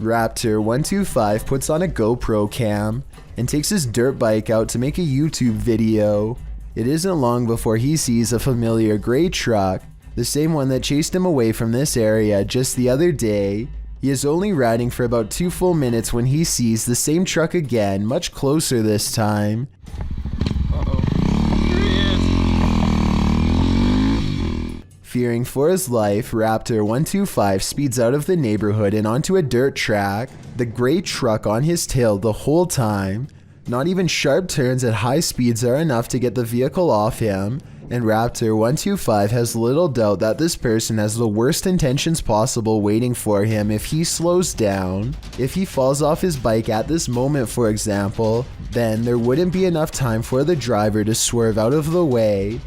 Raptor125 puts on a GoPro cam and takes his dirt bike out to make a YouTube video. It isn't long before he sees a familiar gray truck, the same one that chased him away from this area just the other day. He is only riding for about 2 full minutes when he sees the same truck again, much closer this time. Uh-oh. Here he is. Fearing for his life, Raptor125 speeds out of the neighborhood and onto a dirt track, the gray truck on his tail the whole time. Not even sharp turns at high speeds are enough to get the vehicle off him, and Raptor125 has little doubt that this person has the worst intentions possible waiting for him if he slows down. If he falls off his bike at this moment, for example, then there wouldn't be enough time for the driver to swerve out of the way.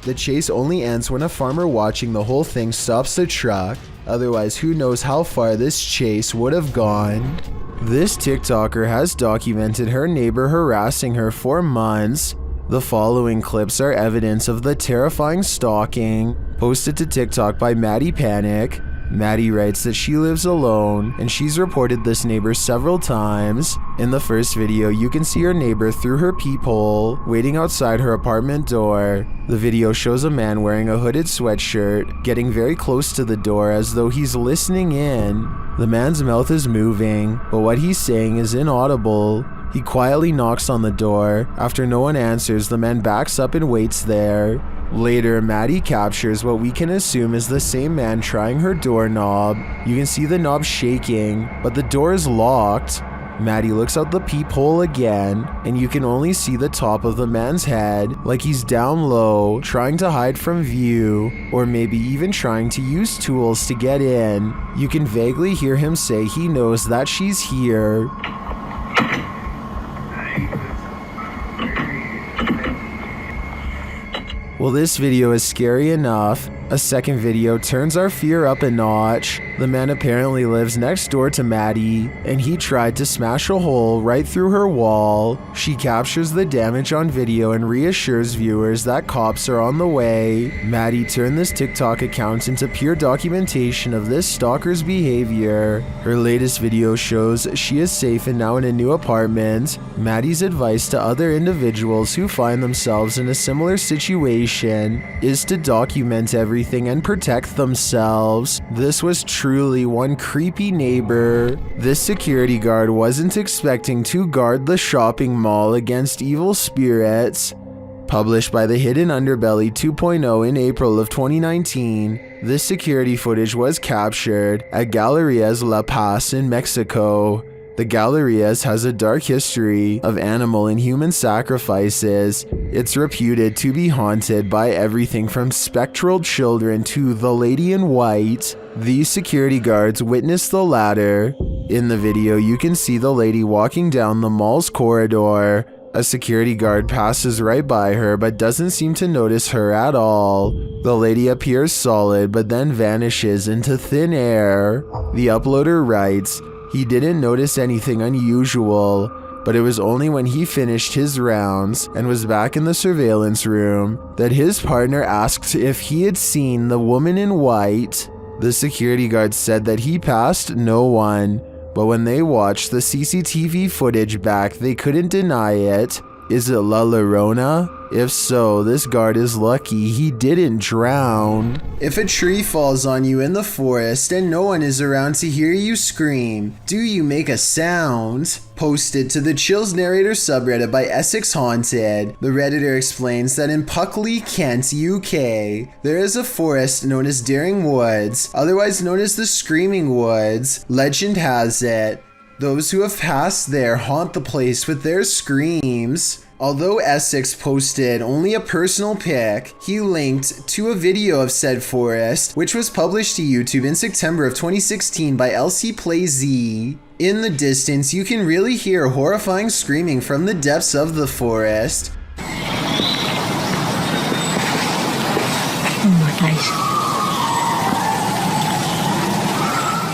The chase only ends when a farmer watching the whole thing stops the truck, otherwise who knows how far this chase would have gone. This TikToker has documented her neighbor harassing her for months. The following clips are evidence of the terrifying stalking, posted to TikTok by Maddie Panic. Maddie writes that she lives alone, and she's reported this neighbor several times. In the first video, you can see her neighbor through her peephole, waiting outside her apartment door. The video shows a man wearing a hooded sweatshirt, getting very close to the door as though he's listening in. The man's mouth is moving, but what he's saying is inaudible. He quietly knocks on the door. After no one answers, the man backs up and waits there. Later, Maddie captures what we can assume is the same man trying her doorknob. You can see the knob shaking, but the door is locked. Maddie looks out the peephole again, and you can only see the top of the man's head, like he's down low, trying to hide from view, or maybe even trying to use tools to get in. You can vaguely hear him say he knows that she's here. Well, this video is scary enough. A second video turns our fear up a notch. The man apparently lives next door to Maddie, and he tried to smash a hole right through her wall. She captures the damage on video and reassures viewers that cops are on the way. Maddie turned this TikTok account into pure documentation of this stalker's behavior. Her latest video shows she is safe and now in a new apartment. Maddie's advice to other individuals who find themselves in a similar situation is to document everything and protect themselves. This was truly one creepy neighbor. This security guard wasn't expecting to guard the shopping mall against evil spirits. Published by the Hidden Underbelly 2.0 in April of 2019, this security footage was captured at Galerías La Paz in Mexico. The Galerías has a dark history of animal and human sacrifices. It's reputed to be haunted by everything from spectral children to the lady in white. These security guards witnessed the latter. In the video, you can see the lady walking down the mall's corridor. A security guard passes right by her but doesn't seem to notice her at all. The lady appears solid but then vanishes into thin air. The uploader writes, he didn't notice anything unusual, but it was only when he finished his rounds and was back in the surveillance room that his partner asked if he had seen the woman in white. The security guard said that he passed no one, but when they watched the CCTV footage back, they couldn't deny it. Is it La Llorona? If so, this guard is lucky he didn't drown. If a tree falls on you in the forest and no one is around to hear you scream, do you make a sound? Posted to the Chills Narrator subreddit by Essex Haunted, the redditor explains that in Puckley, Kent, UK, there is a forest known as Daring Woods, otherwise known as the Screaming Woods. Legend has it, those who have passed there haunt the place with their screams. Although Essex posted only a personal pic, he linked to a video of said forest, which was published to YouTube in September of 2016 by LC Play Z. In the distance, you can really hear horrifying screaming from the depths of the forest. Oh my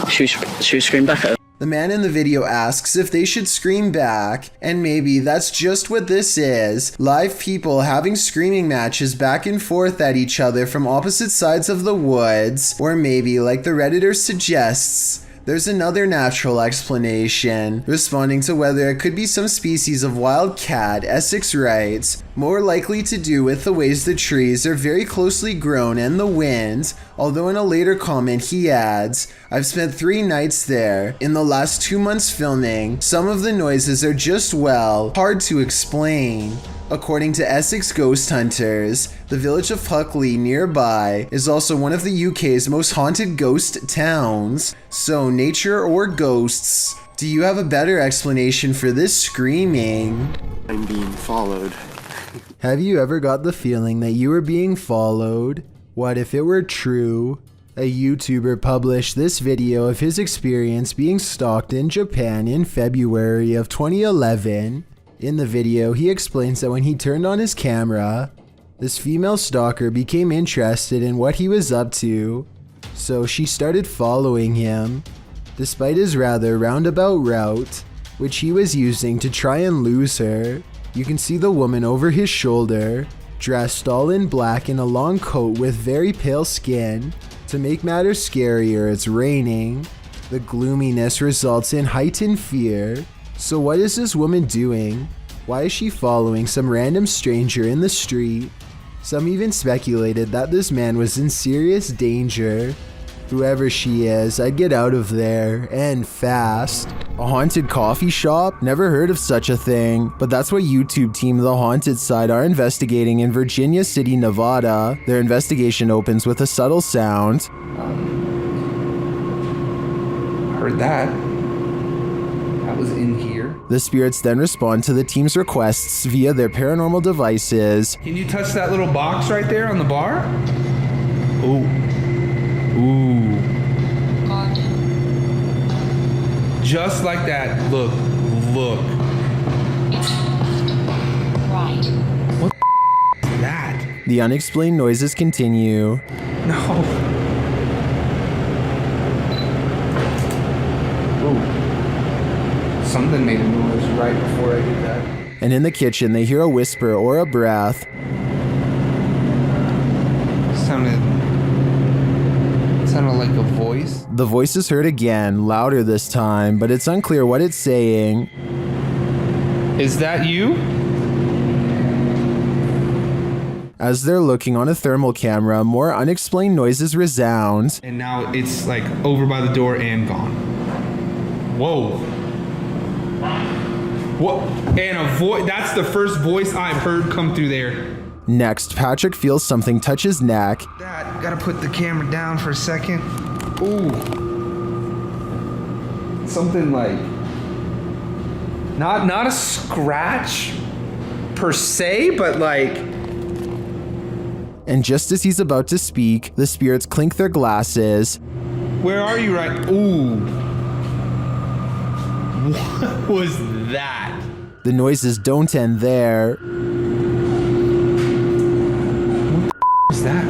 days. Should we scream back at her? The man in the video asks if they should scream back, and maybe that's just what this is. Live people having screaming matches back and forth at each other from opposite sides of the woods. Or maybe, like the redditor suggests, There's another natural explanation. Responding to whether it could be some species of wild cat, Essex writes, more likely to do with the ways the trees are very closely grown and the wind, although in a later comment he adds, I've spent 3 nights there. In the last 2 months filming, some of the noises are just, well, hard to explain. According to Essex ghost hunters, the village of Huckley nearby is also one of the UK's most haunted ghost towns. So nature or ghosts, do you have a better explanation for this screaming? I'm being followed. Have you ever got the feeling that you were being followed? What if it were true? A YouTuber published this video of his experience being stalked in Japan in February of 2011. In the video, he explains that when he turned on his camera, this female stalker became interested in what he was up to, so she started following him. Despite his rather roundabout route, which he was using to try and lose her, you can see the woman over his shoulder, dressed all in black in a long coat with very pale skin. To make matters scarier, it's raining. The gloominess results in heightened fear. So what is this woman doing? Why is she following some random stranger in the street? Some even speculated that this man was in serious danger. Whoever she is, I'd get out of there, and fast. A haunted coffee shop? Never heard of such a thing, but that's what YouTube team The Haunted Side are investigating in Virginia City, Nevada. Their investigation opens with a subtle sound. Heard that. That was in here. The spirits then respond to the team's requests via their paranormal devices. Can you touch that little box right there on the bar? Ooh. Ooh. Just like that. Look. Look. Right. What the is that? The unexplained noises continue. No. Ooh. Something made a noise right before I did that. And in the kitchen, they hear a whisper or a breath. Sounded like a voice. The voice is heard again, louder this time, but it's unclear what it's saying. Is that you? As they're looking on a thermal camera, more unexplained noises resound. And now it's like over by the door and gone. Whoa. What? And a voice. That's the first voice I've heard come through there. Next, Patrick feels something touch his neck. That, gotta put the camera down for a second. Ooh. Something like, not a scratch per se, but like. And just as he's about to speak, the spirits clink their glasses. Where are you right? Ooh. What was that? The noises don't end there. What is that?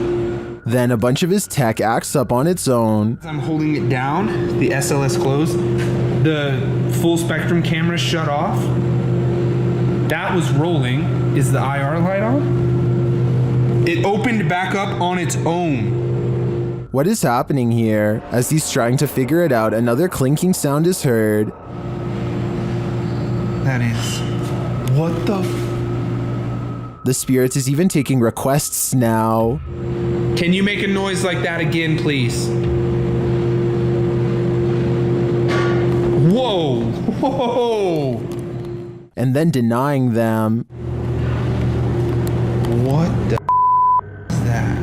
Then a bunch of his tech acts up on its own. As I'm holding it down, the SLS closed, the full spectrum camera shut off. That was rolling. Is the IR light on? It opened back up on its own. What is happening here? As he's trying to figure it out, another clinking sound is heard. That is... What the... The spirit is even taking requests now. Can you make a noise like that again, please? Whoa! Whoa! And then denying them. What the is that?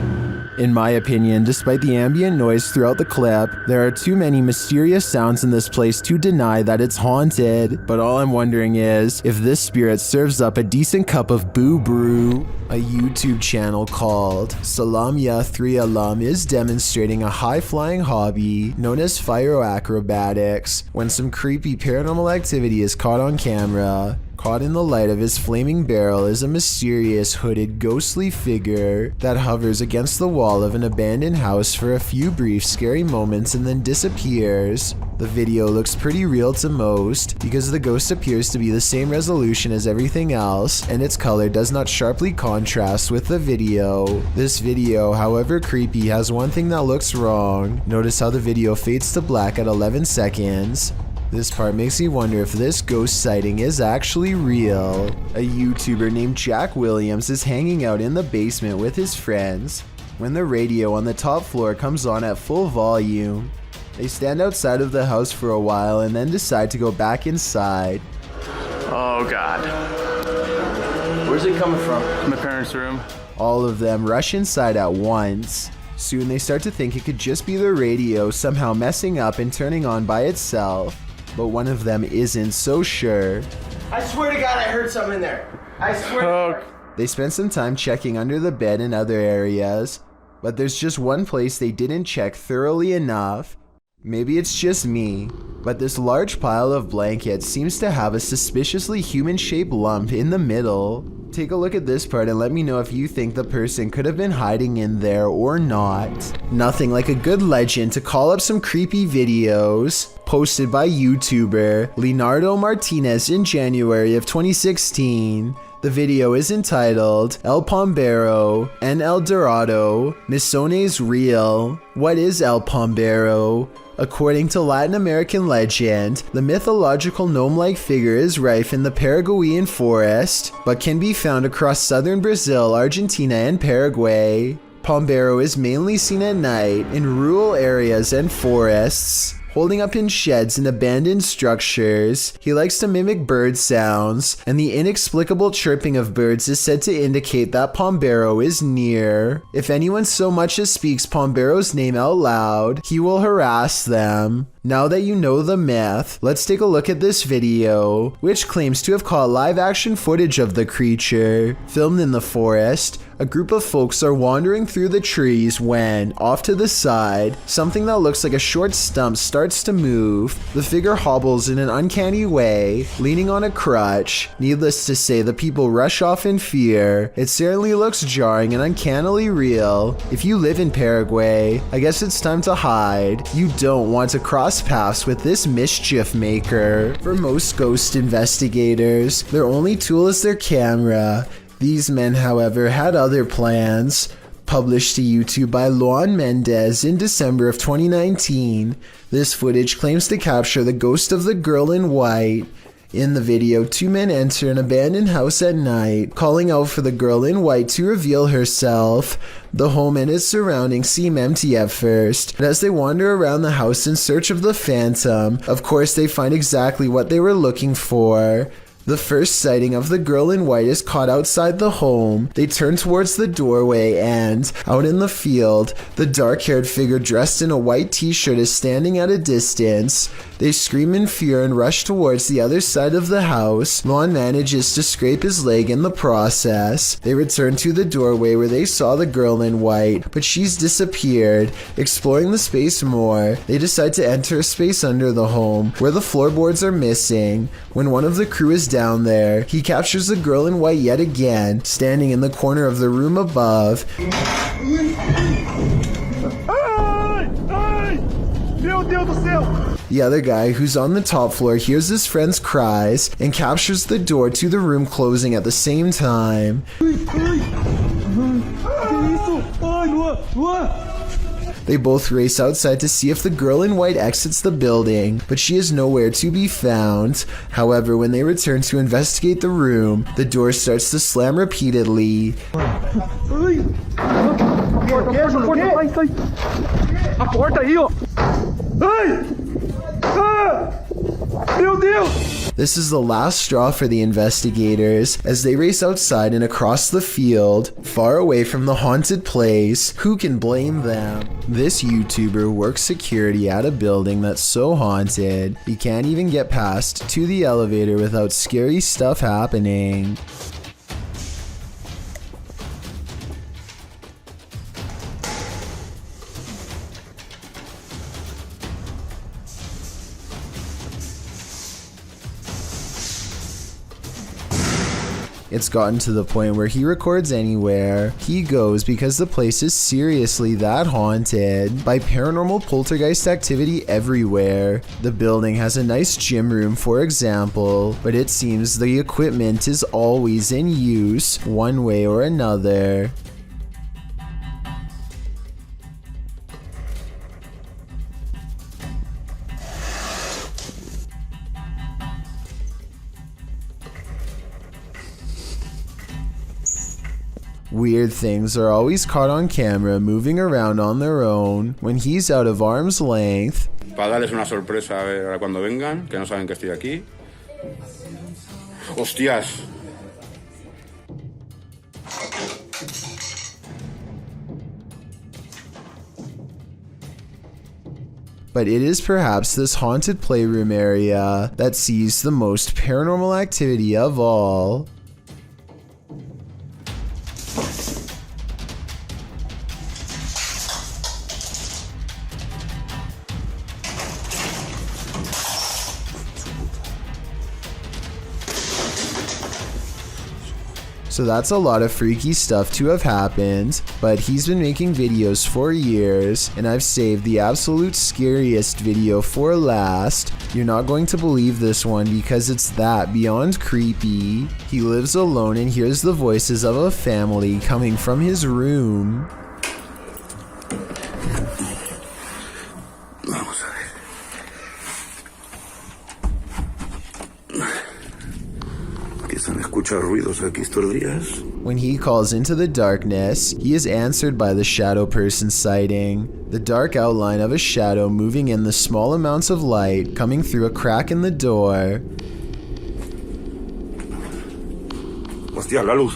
In my opinion, despite the ambient noise throughout the clip, there are too many mysterious sounds in this place to deny that it's haunted. But all I'm wondering is if this spirit serves up a decent cup of boo brew. A YouTube channel called Salamya3Alam is demonstrating a high-flying hobby known as pyroacrobatics when some creepy paranormal activity is caught on camera. Caught in the light of his flaming barrel is a mysterious hooded ghostly figure that hovers against the wall of an abandoned house for a few brief scary moments and then disappears. The video looks pretty real to most because the ghost appears to be the same resolution as everything else and its color does not sharply contrast with the video. This video, however creepy, has one thing that looks wrong. Notice how the video fades to black at 11 seconds. This part makes me wonder if this ghost sighting is actually real. A YouTuber named Jack Williams is hanging out in the basement with his friends when the radio on the top floor comes on at full volume. They stand outside of the house for a while and then decide to go back inside. Oh God. Where's it coming from? My parents' room. All of them rush inside at once. Soon they start to think it could just be the radio somehow messing up and turning on by itself. But one of them isn't so sure. I swear to God I heard something in there. I swear to God. They spend some time checking under the bed and other areas, but there's just one place they didn't check thoroughly enough. Maybe it's just me, but this large pile of blankets seems to have a suspiciously human-shaped lump in the middle. Take a look at this part and let me know if you think the person could have been hiding in there or not. Nothing like a good legend to call up some creepy videos. Posted by YouTuber Leonardo Martinez in January of 2016. The video is entitled El Pombero and El Dorado, Misones Real. What is El Pombero? According to Latin American legend, the mythological gnome-like figure is rife in the Paraguayan forest, but can be found across southern Brazil, Argentina, and Paraguay. Pombero is mainly seen at night in rural areas and forests. Holding up in sheds and abandoned structures, he likes to mimic bird sounds, and the inexplicable chirping of birds is said to indicate that Pombero is near. If anyone so much as speaks Pombero's name out loud, he will harass them. Now that you know the myth, let's take a look at this video, which claims to have caught live-action footage of the creature. Filmed in the forest, a group of folks are wandering through the trees when, off to the side, something that looks like a short stump starts to move. The figure hobbles in an uncanny way, leaning on a crutch. Needless to say, the people rush off in fear. It certainly looks jarring and uncannily real. If you live in Paraguay, I guess it's time to hide. You don't want to cross paths with this mischief maker. For most ghost investigators, their only tool is their camera. These men, however, had other plans. Published to YouTube by Luan Mendez in December of 2019, this footage claims to capture the ghost of the girl in white. In the video, two men enter an abandoned house at night, calling out for the girl in white to reveal herself. The home and its surroundings seem empty at first, but as they wander around the house in search of the phantom, of course they find exactly what they were looking for. The first sighting of the girl in white is caught outside the home. They turn towards the doorway and, out in the field, the dark-haired figure dressed in a white t-shirt is standing at a distance. They scream in fear and rush towards the other side of the house. Lon manages to scrape his leg in the process. They return to the doorway where they saw the girl in white, but she's disappeared. Exploring the space more, they decide to enter a space under the home where the floorboards are missing. When one of the crew is down there, he captures the girl in white yet again, standing in the corner of the room above. The other guy, who's on the top floor, hears his friend's cries and captures the door to the room closing at the same time. They both race outside to see if the girl in white exits the building, but she is nowhere to be found. However, when they return to investigate the room, the door starts to slam repeatedly. This is the last straw for the investigators as they race outside and across the field, far away from the haunted place. Who can blame them? This YouTuber works security at a building that's so haunted, he can't even get past to the elevator without scary stuff happening. It's gotten to the point where he records anywhere he goes because the place is seriously that haunted by paranormal poltergeist activity everywhere. The building has a nice gym room, for example, but it seems the equipment is always in use one way or another. Weird things are always caught on camera moving around on their own when he's out of arm's length. Para darles una sorpresa a ver cuando vengan, que no saben que estoy aquí. ¡Hostias! But it is perhaps this haunted playroom area that sees the most paranormal activity of all. So that's a lot of freaky stuff to have happened, but he's been making videos for years, and I've saved the absolute scariest video for last. You're not going to believe this one because it's that beyond creepy. He lives alone and hears the voices of a family coming from his room. When he calls into the darkness, he is answered by the shadow person sighting. The dark outline of a shadow moving in the small amounts of light coming through a crack in the door. Hostia, la luz.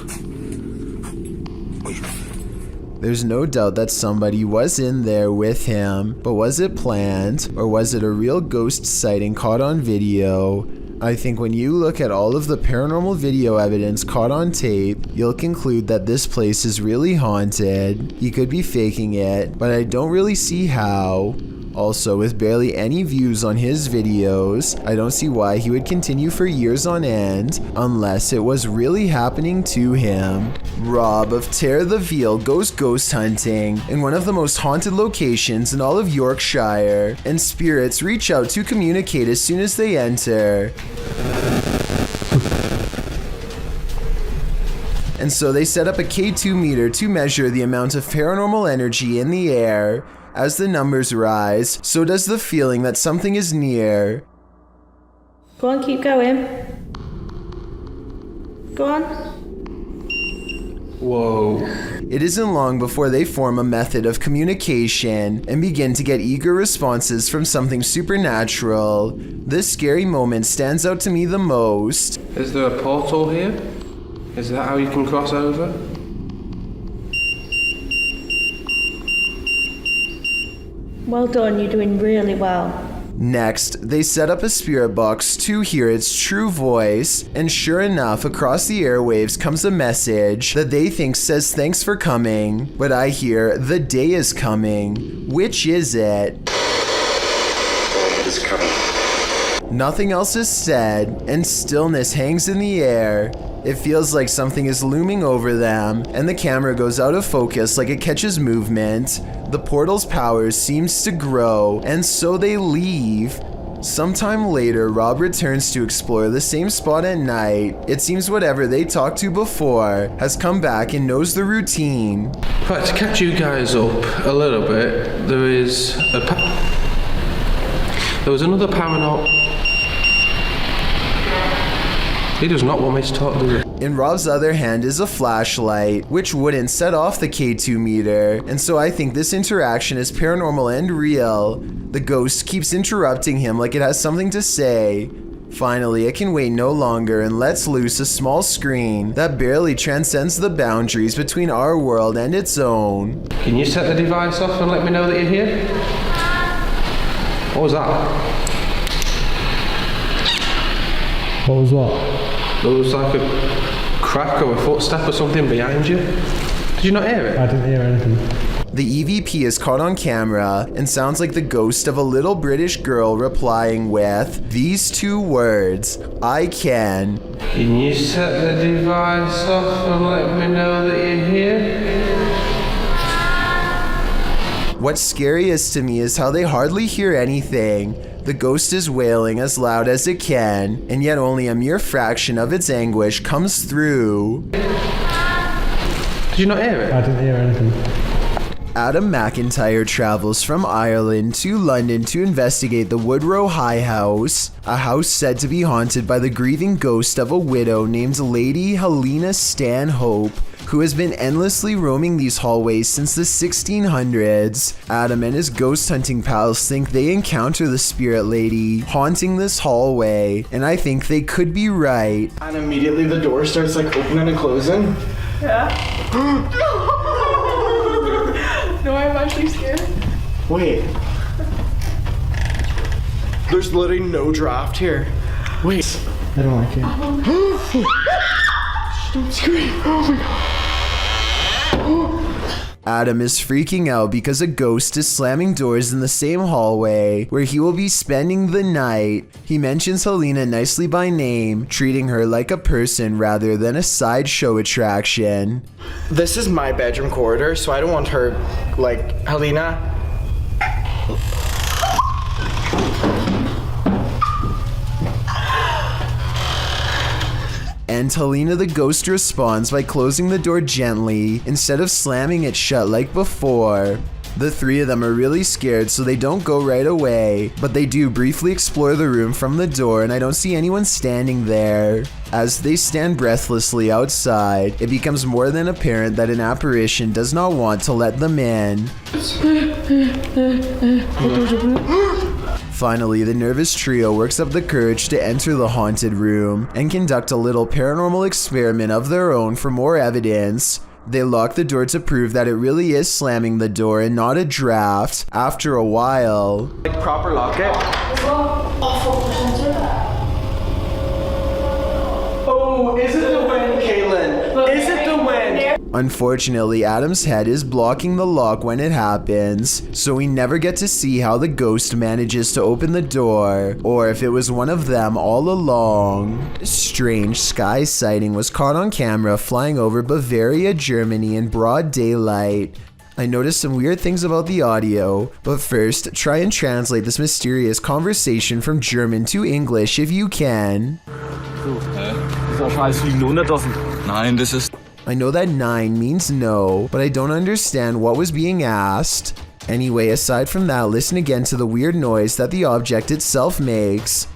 There's no doubt that somebody was in there with him, but was it planned, or was it a real ghost sighting caught on video? I think when you look at all of the paranormal video evidence caught on tape, you'll conclude that this place is really haunted. He could be faking it, but I don't really see how. Also, with barely any views on his videos, I don't see why he would continue for years on end, unless it was really happening to him. Rob of Tear the Veal goes ghost hunting in one of the most haunted locations in all of Yorkshire, and spirits reach out to communicate as soon as they enter. And so they set up a K2 meter to measure the amount of paranormal energy in the air. As the numbers rise, so does the feeling that something is near. Go on, keep going. Go on. Whoa. It isn't long before they form a method of communication and begin to get eager responses from something supernatural. This scary moment stands out to me the most. Is there a portal here? Is that how you can cross over? Well done, you're doing really well. Next, they set up a spirit box to hear its true voice, and sure enough, across the airwaves comes a message that they think says thanks for coming, but I hear the day is coming. Which is it? Nothing else is said, and stillness hangs in the air. It feels like something is looming over them, and the camera goes out of focus like it catches movement. The portal's power seems to grow, and so they leave. Sometime later, Rob returns to explore the same spot at night. It seems whatever they talked to before has come back and knows the routine. Right, to catch you guys up a little bit, there was another paranormal. He does not want me to talk, does he? In Rob's other hand is a flashlight, which wouldn't set off the K2 meter, and so I think this interaction is paranormal and real. The ghost keeps interrupting him like it has something to say. Finally, it can wait no longer and lets loose a small screen that barely transcends the boundaries between our world and its own. Can you set the device off and let me know that you're here? What was that? What was what? There was like a crack or a footstep or something behind you. Did you not hear it? I didn't hear anything. The EVP is caught on camera and sounds like the ghost of a little British girl replying with these two words, "I can." Can you set the device off and let me know that you're here? What's scariest to me is how they hardly hear anything. The ghost is wailing as loud as it can, and yet only a mere fraction of its anguish comes through. Did you not hear it? I didn't hear anything. Adam McIntyre travels from Ireland to London to investigate the Woodrow High House, a house said to be haunted by the grieving ghost of a widow named Lady Helena Stanhope, who has been endlessly roaming these hallways since the 1600s. Adam and his ghost hunting pals think they encounter the spirit lady haunting this hallway, and I think they could be right. And immediately the door starts like opening and closing. Yeah. No, I'm actually scared. Wait. There's literally no draft here. Wait. I don't like it. Don't scream. Oh my god. Adam is freaking out because a ghost is slamming doors in the same hallway where he will be spending the night. He mentions Helena nicely by name, treating her like a person rather than a sideshow attraction. This is my bedroom corridor, so I don't want her, like, Helena. And Helena the ghost responds by closing the door gently instead of slamming it shut like before. The three of them are really scared, so they don't go right away, but they do briefly explore the room from the door, and I don't see anyone standing there. As they stand breathlessly outside, it becomes more than apparent that an apparition does not want to let them in. Finally, the nervous trio works up the courage to enter the haunted room and conduct a little paranormal experiment of their own for more evidence. They lock the door to prove that it really is slamming the door and not a draft. After a while, Like, proper lock it. Oh, is it the wind, Caitlin? Is it the wind? unfortunately, Adam's head is blocking the lock when it happens, so we never get to see how the ghost manages to open the door, or if it was one of them all along. Strange sky sighting was caught on camera flying over Bavaria, Germany in broad daylight. I noticed some weird things about the audio, but first, try and translate this mysterious conversation from German to English if you can. I know that 9 means no, but I don't understand what was being asked. Anyway, aside from that, listen again to the weird noise that the object itself makes.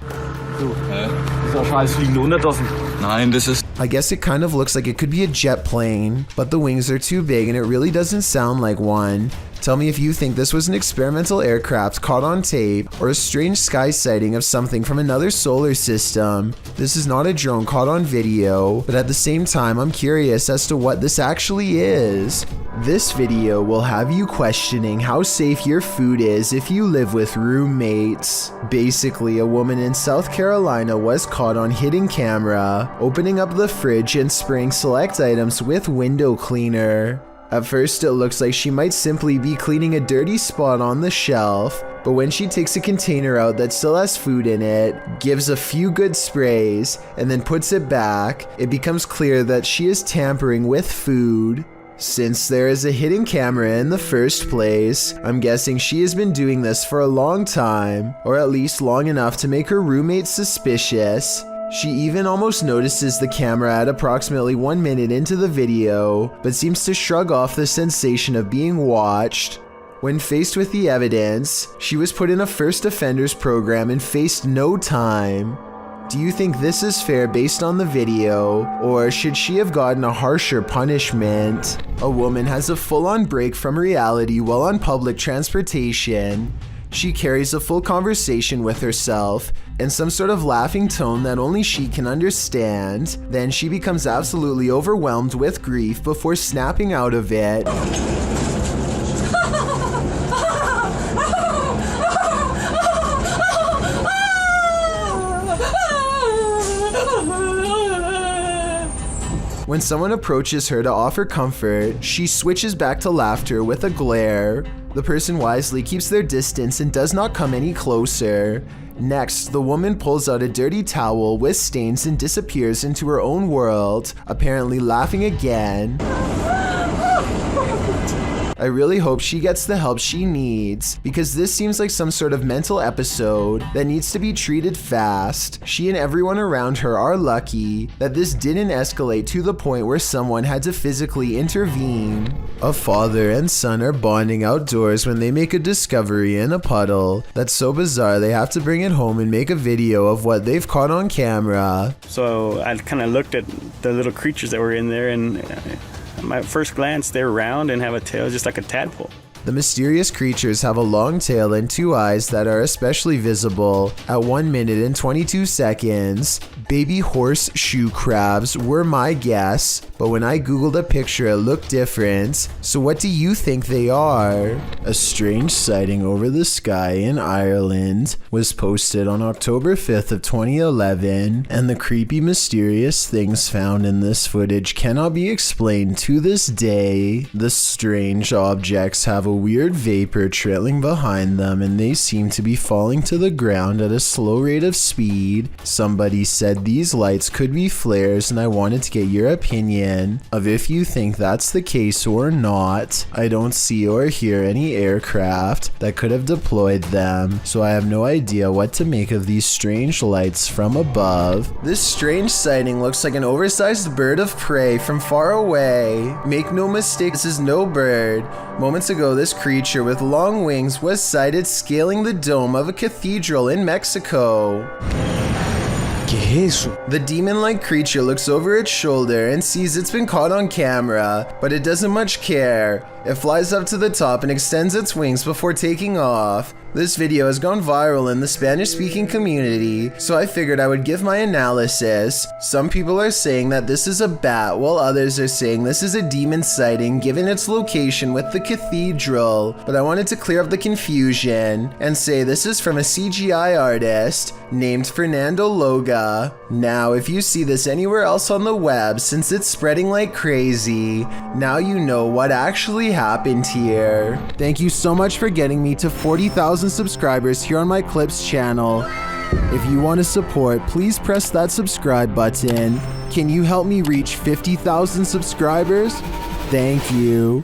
I guess it kind of looks like it could be a jet plane, but the wings are too big and it really doesn't sound like one. Tell me if you think this was an experimental aircraft caught on tape or a strange sky sighting of something from another solar system. This is not a drone caught on video, but at the same time I'm curious as to what this actually is. This video will have you questioning how safe your food is if you live with roommates. Basically, a woman in South Carolina was caught on hidden camera, opening up the fridge and spraying select items with window cleaner. At first it looks like she might simply be cleaning a dirty spot on the shelf, but when she takes a container out that still has food in it, gives a few good sprays, and then puts it back, it becomes clear that she is tampering with food. Since there is a hidden camera in the first place, I'm guessing she has been doing this for a long time, or at least long enough to make her roommates suspicious. She even almost notices the camera at approximately 1 minute into the video, but seems to shrug off the sensation of being watched. When faced with the evidence, she was put in a first offenders program and faced no time. Do you think this is fair based on the video, or should she have gotten a harsher punishment? A woman has a full-on break from reality while on public transportation. She carries a full conversation with herself and some sort of laughing tone that only she can understand. Then she becomes absolutely overwhelmed with grief before snapping out of it. When someone approaches her to offer comfort, she switches back to laughter with a glare. The person wisely keeps their distance and does not come any closer. Next, the woman pulls out a dirty towel with stains and disappears into her own world, apparently laughing again. I really hope she gets the help she needs, because this seems like some sort of mental episode that needs to be treated fast. She and everyone around her are lucky that this didn't escalate to the point where someone had to physically intervene. A father and son are bonding outdoors when they make a discovery in a puddle that's so bizarre they have to bring it home and make a video of what they've caught on camera. So I kind of looked at the little creatures that were in there, and my first glance, they're round and have a tail just like a tadpole. The mysterious creatures have a long tail and 2 eyes that are especially visible at 1 minute and 22 seconds. Baby horseshoe crabs were my guess, but when I googled a picture it looked different. So what do you think they are? A strange sighting over the sky in Ireland was posted on October 5th of 2011, and the creepy mysterious things found in this footage cannot be explained to this day. The strange objects have a weird vapor trailing behind them, and they seem to be falling to the ground at a slow rate of speed. Somebody said these lights could be flares, and I wanted to get your opinion of if you think that's the case or not. I don't see or hear any aircraft that could have deployed them, so I have no idea what to make of these strange lights from above. This strange sighting looks like an oversized bird of prey from far away. Make no mistake, this is no bird. Moments ago, this creature with long wings was sighted scaling the dome of a cathedral in Mexico. The demon-like creature looks over its shoulder and sees it's been caught on camera, but it doesn't much care. It flies up to the top and extends its wings before taking off. This video has gone viral in the Spanish-speaking community, so I figured I would give my analysis. Some people are saying that this is a bat, while others are saying this is a demon sighting given its location with the cathedral. But I wanted to clear up the confusion and say this is from a CGI artist named Fernando Loga. Now, if you see this anywhere else on the web, since it's spreading like crazy, now you know what actually happened here. Thank you so much for getting me to 40,000 subscribers here on my Clips channel. If you want to support, please press that subscribe button. Can you help me reach 50,000 subscribers? Thank you.